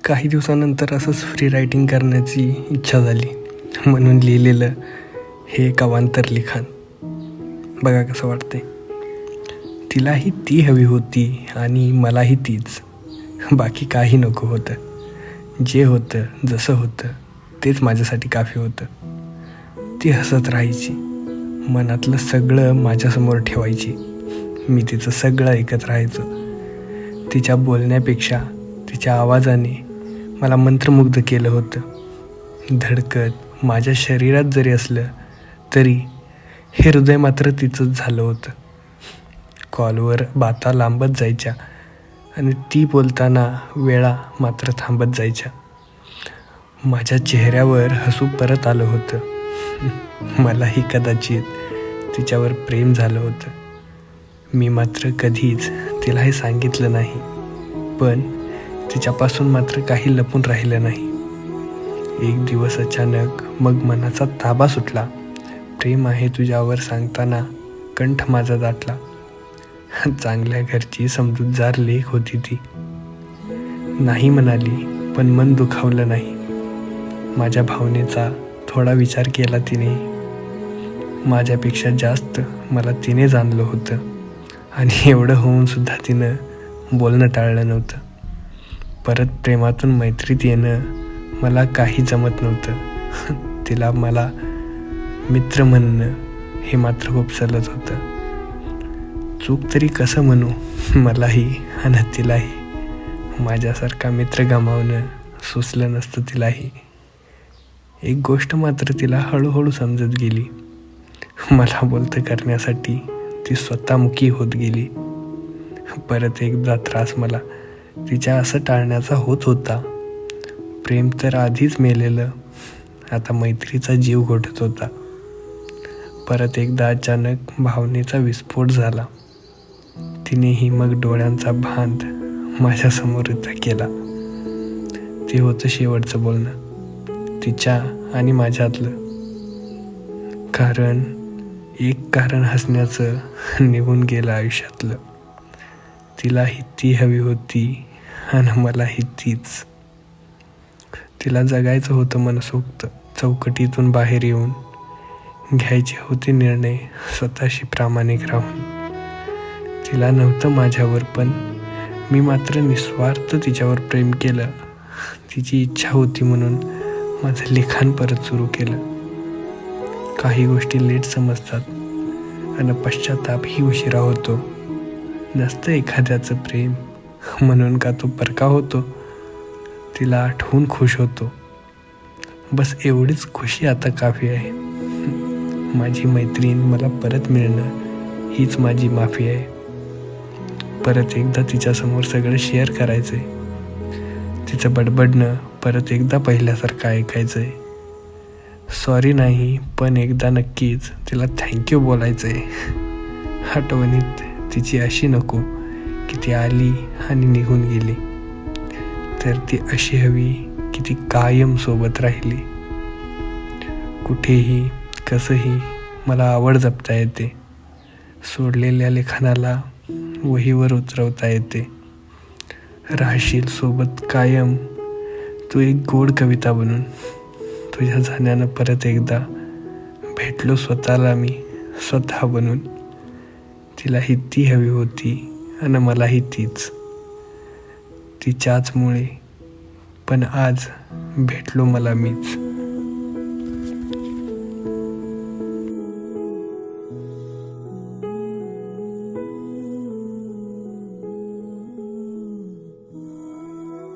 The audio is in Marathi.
काही दिवसानंतर असंच फ्री रायटिंग करण्याची इच्छा झाली, म्हणून लिहिलेलं हे एक अवांतर लिखाण. बघा कसं वाटते. तिलाही ती हवी होती आणि मलाही तीच. बाकी काही नको होतं. जे होतं जसं होतं तेच माझ्यासाठी काफी होतं. ती हसत राहायची, मनातलं सगळं माझ्यासमोर ठेवायची. मी तिचं सगळं ऐकत राहायचो. तिच्या बोलण्यापेक्षा तिच्या आवाजाने मला मंत्रमुग्ध केलं होतं. धडकत माझ्या शरीरात जरी असलं तरी हे हृदय मात्र तिचंच झालं होतं. कॉलवर बाता लांबत जायच्या आणि ती बोलताना वेळा मात्र थांबत जायच्या. माझ्या चेहऱ्यावर हसू परत आलं होतं. मलाही कदाचित तिच्यावर प्रेम झालं होतं. मी मात्र कधीच तिला हे सांगितलं नाही, पण तिच्यापासून मात्र काही लपून राहिलं नाही. एक दिवस अचानक मग मनाचा ताबा सुटला. प्रेम आहे तुझ्यावर सांगताना कंठ माझा दाटला. चांगल्या घरची समजूतदार लेक होती ती. नाही म्हणाली, पण मन दुखावलं नाही. माझ्या भावनेचा थोडा विचार केला तिने. माझ्यापेक्षा जास्त मला तिने जाणलं होतं आणि एवढं होऊन सुद्धा तिनं बोलणं टाळलं नव्हतं. परत प्रेमातून मैत्रीत येणं मला काही जमत नव्हतं. तिला मला मित्र म्हणणं हे मात्र खूप सलत होतं. चूक तरी कसं म्हणू, मलाही आणि तिलाही माझ्यासारखा मित्र गमावणं सुचलं नसतं तिलाही. एक गोष्ट मात्र तिला हळूहळू समजत गेली. मला बोलतं करण्यासाठी ती स्वतःमुखी होत गेली. परत एकदा त्रास मला तिच्या असं टाळण्याचा होत होता. प्रेम तर आधीच मेलेलं, आता मैत्रीचा जीव घोटत होता. परत एकदा अचानक भावनेचा विस्फोट झाला. तिनेही मग डोळ्यांचा भांड माझ्यासमोर केला. ते होतं शेवटचं बोलणं तिच्या आणि माझ्यातलं. कारण हसण्याचं निघून गेलं आयुष्यातलं. तिलाही ती हवी होती आणि मलाही तीच. तिला जगायचं होतं मनसोक्त. चौकटीतून बाहेर येऊन घ्यायचे होते निर्णय स्वतःशी प्रामाणिक राहून. तिला नव्हतं माझ्यावर, पण मी मात्र निस्वार्थ तिच्यावर प्रेम केलं. तिची इच्छा होती म्हणून माझं लिखाण परत सुरू केलं. काही गोष्टी लेट समजतात आणि पश्चातापही उशिरा होतो. नसतं एखाद्याचं प्रेम म्हणून का तो परका होतो. तिला आठवून खुश होतो. बस एवढीच खुशी आता काफी आहे. माझी मैत्रीण मला परत मिळणं हीच माझी माफी आहे. परत एकदा तिच्यासमोर सगळं शेअर करायचंय. तिचं बडबडणं परत एकदा पहिल्यासारखं ऐकायचंय. सॉरी नाही, पण एकदा नक्कीच तिला थँक्यू बोलायचंय. आठवणीत तिची अशी नको की ती आली आणि निघून गेली, तर ती अशी हवी की ती कायम सोबत राहिली. कुठेही कसंही मला आवड जपता येते. सोडलेल्या लेखनाला वहीवर उतरवता येते. राहशील सोबत कायम तू एक गोड कविता बनून. तुझ्या जाण्यानं परत एकदा भेटलो स्वतःला मी स्वतः बनून. तिलाही ती हवी होती आणि मलाही तीच. तिच्याचमुळे पण आज भेटलो मला मीच.